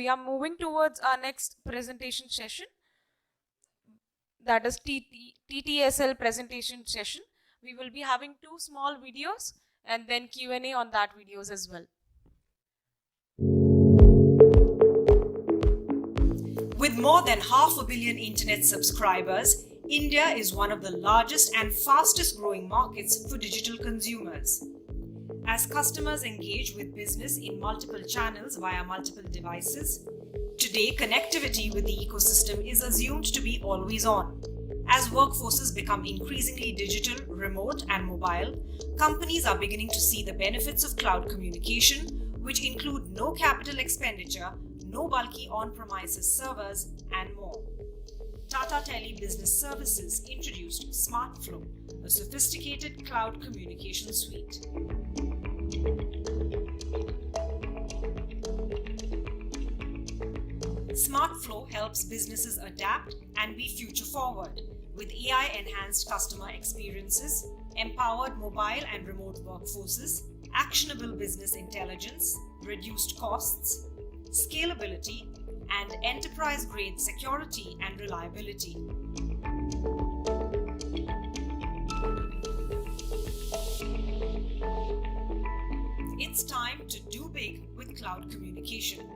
we are moving towards our next presentation session, that is TTSL presentation session. We will be having 2 small videos and then Q&A on that videos as well. With more than 500 million internet subscribers, India is one of the largest and fastest growing markets for digital consumers. As customers engage with business in multiple channels via multiple devices, today connectivity with the ecosystem is assumed to be always on. As workforces become increasingly digital, remote and mobile, companies are beginning to see the benefits of cloud communication, which include no capital expenditure, no bulky on-premises servers and more. Tata Tele Business Services introduced SmartFlow, a sophisticated cloud communication suite. SmartFlow helps businesses adapt and be future-forward with AI-enhanced customer experiences, empowered mobile and remote workforces, actionable business intelligence, reduced costs, scalability, and enterprise-grade security and reliability. It's time to do big with cloud communication.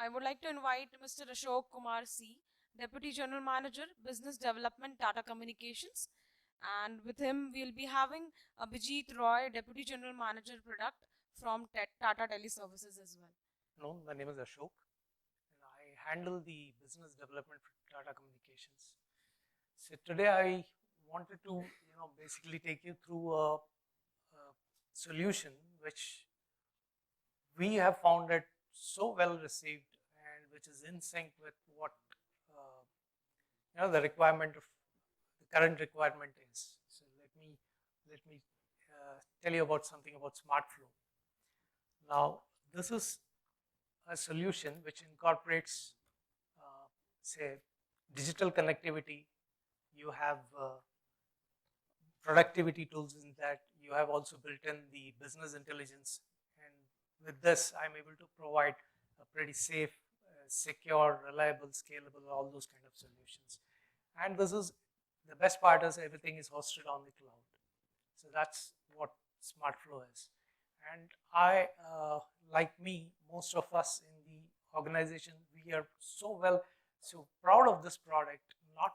I would like to invite Mr. Ashok Kumar C, Deputy General Manager, Business Development, Tata Communications. And with him, we'll be having 𝗕𝗲𝗏, Deputy General Manager, Product from Tata Tele Services as well. Hello, my name is Ashok, and I handle the business development for Tata Communications. So today I wanted to, basically take you through a solution which we have found it so well received and which is in sync with what the requirement of the current requirement is. So let me tell you about something about SmartFlow. Now this is a solution which incorporates say digital connectivity. You have productivity tools in that. You have also built in the business intelligence. With this, I'm able to provide a pretty safe, secure, reliable, scalable, all those kind of solutions. And this is, the best part is everything is hosted on the cloud. So that's what SmartFlow is. And I, like me, most of us in the organization, we are so proud of this product, not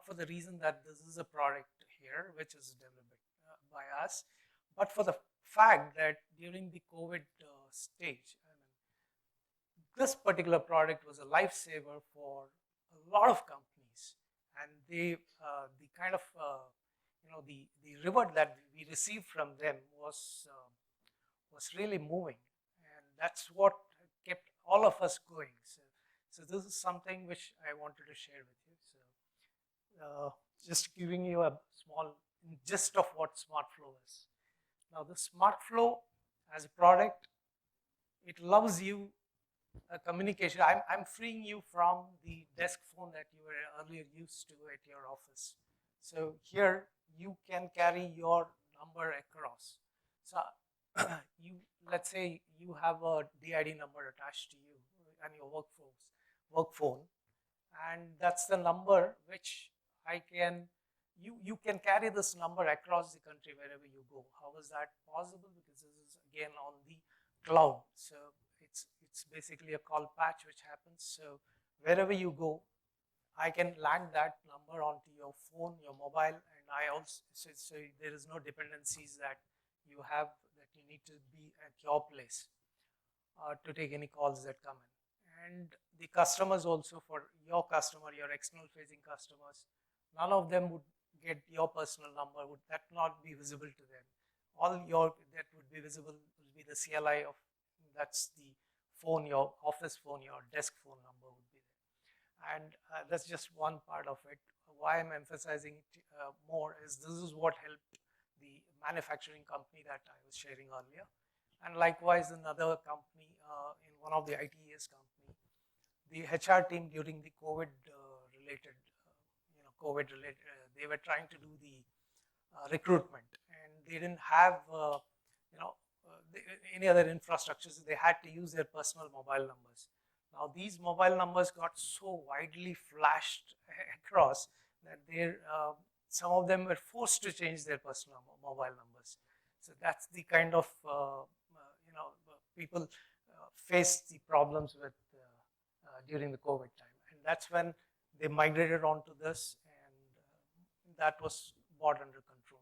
for the reason that this is a product here, which is developed by us, but for the fact that during the COVID stage, this particular product was a lifesaver for a lot of companies, and they, the kind of the reward that we received from them was really moving, and that's what kept all of us going. So this is something which I wanted to share with you. So just giving you a small gist of what SmartFlow is. Now the SmartFlow as a product, it allows you a communication. I'm freeing you from the desk phone that you were earlier used to at your office. So here you can carry your number across. So you let's say you have a DID number attached to you and your work phone, and that's the number which you can carry this number across the country wherever you go. How is that possible? Because this is again on the cloud. So it's basically a call patch which happens. So wherever you go, I can land that number onto your phone, your mobile, and I also, so there is no dependencies that you have that you need to be at your place to take any calls that come in. And the customers also, for your customer, your external facing customers, none of them would get your personal number, would that not be visible to them. All that would be visible will be the CLI of, that's the phone, your office phone, your desk phone number would be there. And that's just one part of it. Why I'm emphasizing it more is this is what helped the manufacturing company that I was sharing earlier. And likewise, another company, in one of the ITES company, the HR team during the COVID related, they were trying to do the recruitment, and they didn't have, any other infrastructure, so they had to use their personal mobile numbers. Now, these mobile numbers got so widely flashed across that some of them were forced to change their personal mobile numbers. So that's the kind of people face the problems with during the COVID time, and that's when they migrated onto this, and that was brought under control.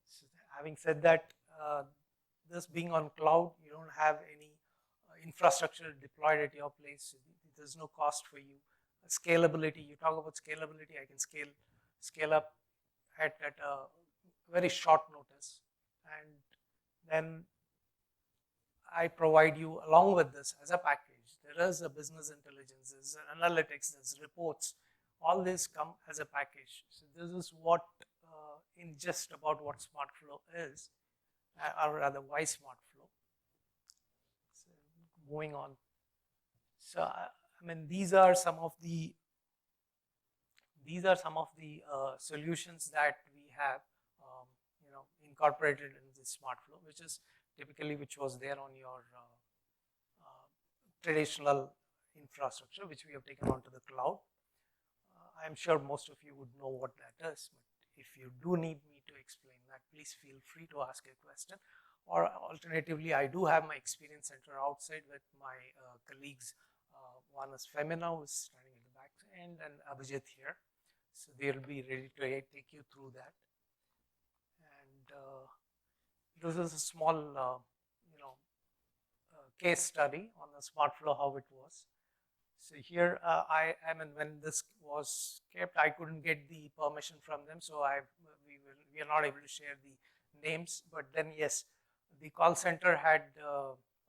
So having said that, this being on cloud, you don't have any infrastructure deployed at your place. There's no cost for you. Scalability, you talk about scalability, I can scale up at a very short notice, and then I provide you along with this as a package. There is a business intelligence, there's analytics, there's reports. All this come as a package. So this is what, in just about what SmartFlow is, or rather why SmartFlow. So moving on. So I mean, these are some of the solutions that we have, incorporated in this SmartFlow, which was there on your traditional infrastructure, which we have taken onto the cloud. I'm sure most of you would know what that is, but if you do need me to explain that, please feel free to ask a question. Or alternatively, I do have my experience center outside with my colleagues. One is Femina, who is standing at the back end, and Abhijit here. So they'll be ready to take you through that. And this is a small, case study on the SmartFlow, how it was. So here, when this was kept, I couldn't get the permission from them, so we are not able to share the names. But then, yes, the call center had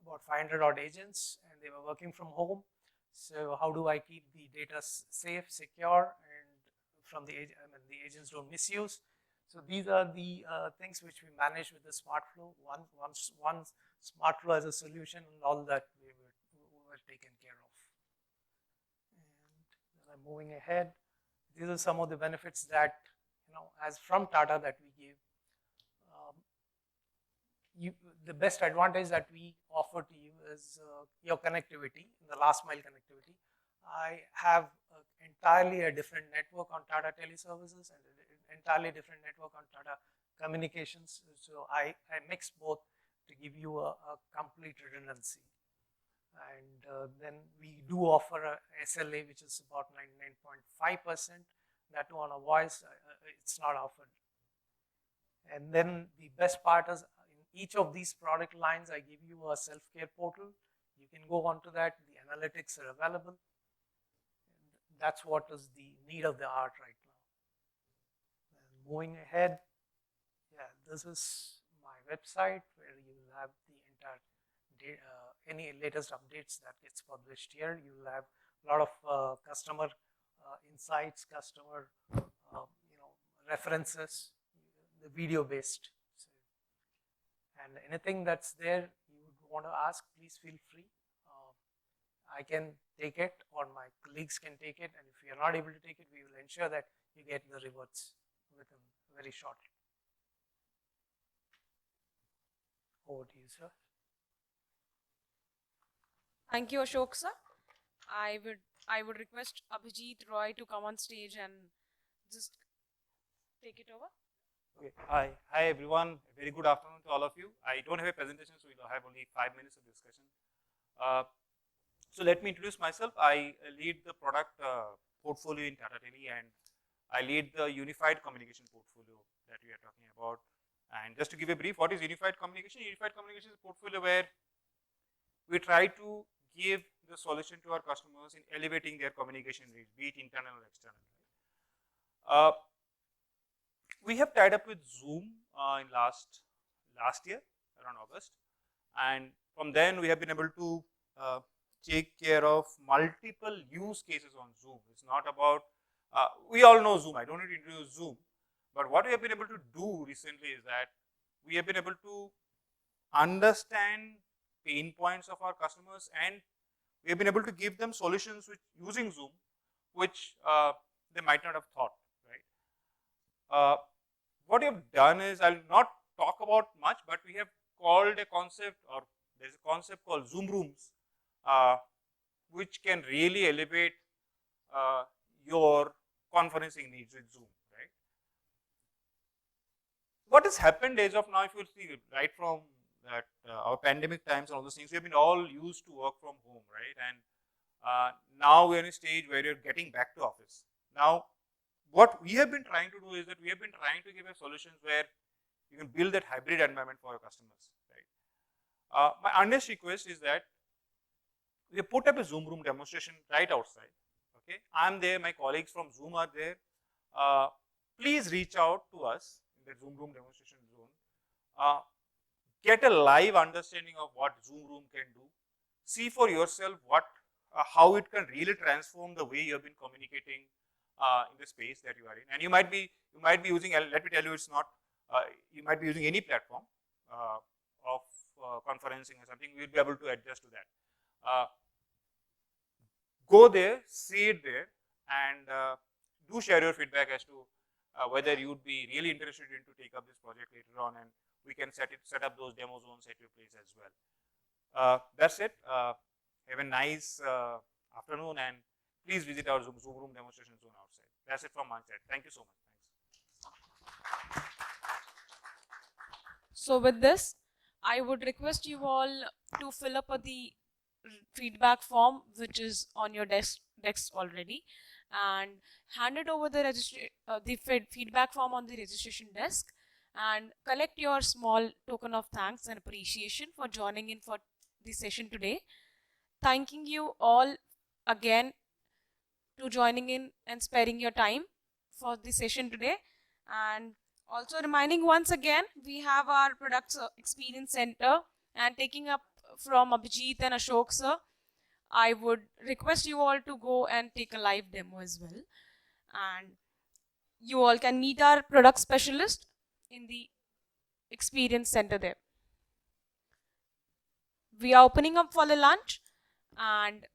about 500 odd agents, and they were working from home. So how do I keep the data safe, secure, and from the agents don't misuse? So these are the things which we manage with the SmartFlow. One SmartFlow as a solution, and all that we were taken care of. And then I'm moving ahead. These are some of the benefits that, as from Tata, that we give. The best advantage that we offer to you is your connectivity, the last mile connectivity. I have entirely a different network on Tata Teleservices and an entirely different network on Tata Communications. So I mix both to give you a complete redundancy. And then we do offer a SLA, which is about 99.5%. That too on a voice, it's not offered. And then the best part is, in each of these product lines, I give you a self-care portal. You can go onto that. The analytics are available. And that's what is the need of the hour right now. And moving ahead, this is my website where you will have the entire any latest updates that gets published here. You will have a lot of customer insights, customer references, the video based. And anything that's there you would want to ask, please feel free. I can take it, or my colleagues can take it, and if we are not able to take it, we will ensure that you get the rewards within very shortly. Over to you, sir. Thank you, Ashok sir. I would request Abhijit Roy to come on stage and just take it over. Okay. Hi everyone. Very good afternoon to all of you. I don't have a presentation, so we'll have only 5 minutes of discussion. So let me introduce myself. I lead the product portfolio in Tata Tele, and I lead the unified communication portfolio that we are talking about. And just to give a brief, what is unified communication? Unified communication is a portfolio where we try to give the solution to our customers in elevating their communication needs, be it internal or external. We have tied up with Zoom in last year, around August, and from then we have been able to take care of multiple use cases on Zoom. It's not about, we all know Zoom, I don't need to introduce Zoom, but what we have been able to do recently is that we have been able to understand pain points of our customers, and we have been able to give them solutions using Zoom, which they might not have thought, right? What we have done is, I'll not talk about much, but we have called a concept, or there's a concept called Zoom Rooms, which can really elevate your conferencing needs with Zoom, right? What has happened as of now, if you see, right from that our pandemic times and all those things, we have been all used to work from home, right? And now we are in a stage where you're getting back to office. Now, what we have been trying to do is that we have been trying to give a solutions where you can build that hybrid environment for your customers, right? My earnest request is that we put up a Zoom room demonstration right outside. Okay, I'm there, my colleagues from Zoom are there. Please reach out to us in the Zoom room demonstration zone. Get a live understanding of what Zoom room can do. See for yourself how it can really transform the way you have been communicating in the space that you are in. And you might be using, let me tell you, it's not, you might be using any platform of conferencing or something. We'll be able to adjust to that. Go there, see it there, and do share your feedback as to whether you would be really interested in to take up this project later on, and we can set up those demo zones at your place as well. That's it. Have a nice afternoon, and please visit our Zoom room demonstration zone outside. That's it from my side. Thank you so much. Thanks. So with this, I would request you all to fill up the feedback form which is on your desk already, and hand it over the feedback form on the registration desk, and collect your small token of thanks and appreciation for joining in for the session today. Thanking you all again to joining in and sparing your time for the session today, and also reminding once again, we have our Products Experience Center, and taking up from Abhijit and Ashok sir, I would request you all to go and take a live demo as well, and you all can meet our product specialist in the Experience Center there. We are opening up for the lunch, and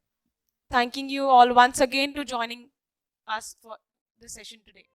thanking you all once again to joining us for the session today.